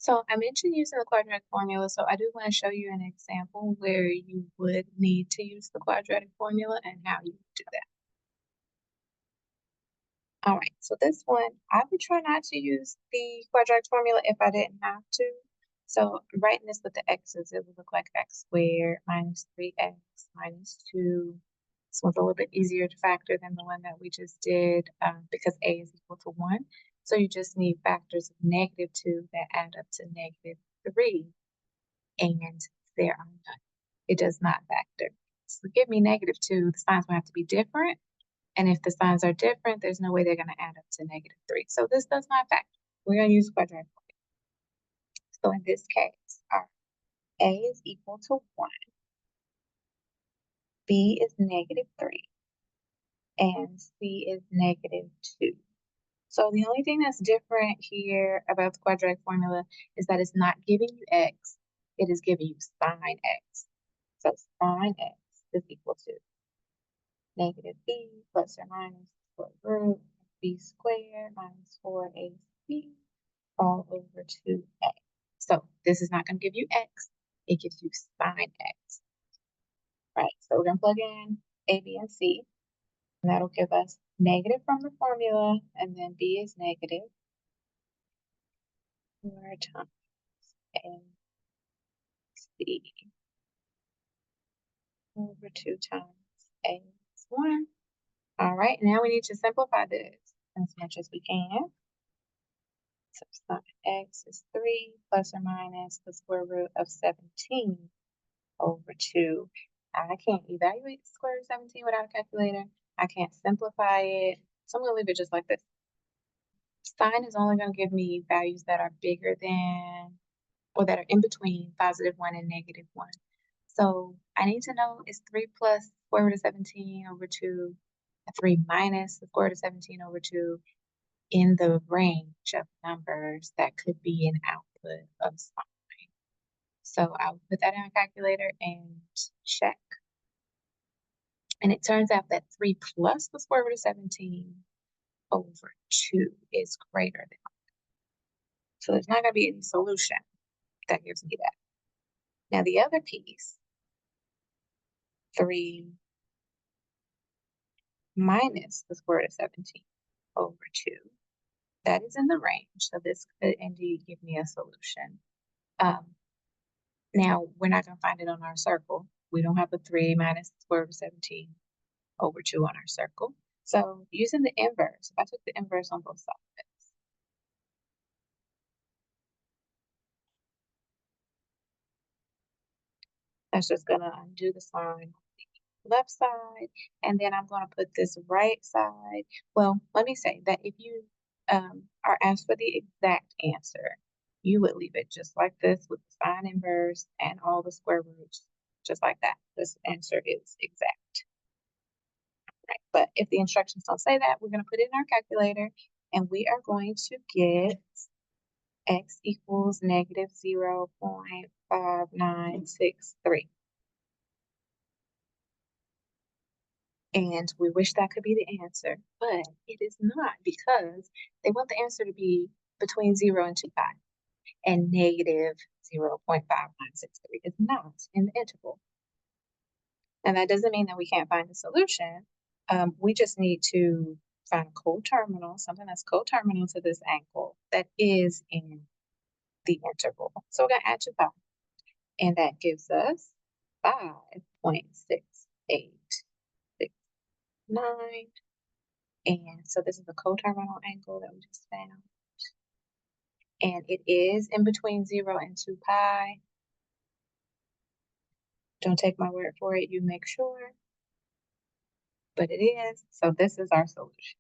So I mentioned using the quadratic formula, so I do want to show you an example where you would need to use the quadratic formula and how you would do that. All right, so this one, I would try not to use the quadratic formula if I didn't have to. So I'm writing this with the x's, it would look like x squared minus 3x minus 2. This one's a little bit easier to factor than the one that we just did because a is equal to 1. So you just need factors of -2 that add up to -3, and there are none. It does not factor. So give me -2, the signs will have to be different. And if the signs are different, there's no way they're going to add up to -3. So this does not factor. We're going to use quadratic formula. So in this case, our a is equal to 1, b is -3, and c is -2. So the only thing that's different here about the quadratic formula is that it's not giving you x, it is giving you sine x. So sine x is equal to -b plus or minus square root b squared minus 4ac all over 2a. So this is not going to give you x, it gives you sine x. Right, so we're going to plug in a, b, and c, and that'll give us negative from the formula, and then b is negative 4 times a c over 2 times a is 1. All right, now we need to simplify this as much as we can. So sine x is 3 plus or minus the square root of 17 over 2. I can't evaluate the square root of 17 without a calculator. I can't simplify it. So I'm going to leave it just like this. Sine is only going to give me values that are bigger than, or that are in between +1 and -1. So I need to know, is 3 plus the square root of 17 over 2, 3 minus the square root of 17 over 2, in the range of numbers that could be an output of sine. So I'll put that in a calculator and check. And it turns out that 3 plus the square root of 17 over 2 is greater than. So there's not going to be any solution that gives me that. Now the other piece, 3 minus the square root of 17 over 2, that is in the range. So this could indeed give me a solution. Now we're not going to find it on our circle. We don't have a 3 minus the square root of 17 over 2 on our circle. So using the inverse, if I took the inverse on both sides, that's just going to undo the sign on the left side, and then I'm going to put this right side. Well, let me say that if you are asked for the exact answer, you would leave it just like this with the sign inverse and all the square roots, just like that. This answer is exact. Right. But if the instructions don't say that, we're going to put it in our calculator, and we are going to get x equals -0.5963. And we wish that could be the answer, but it is not, because they want the answer to be between 0 and 2 pi, and -0.5963 is not in the interval. And that doesn't mean that we can't find a solution. We just need to find a coterminal, something that's coterminal to this angle that is in the interval. So we're going to add to 5, and that gives us 5.6869. And so this is the coterminal angle that we just found. And it is in between 0 and 2 pi. Don't take my word for it, you make sure. But it is. So this is our solution.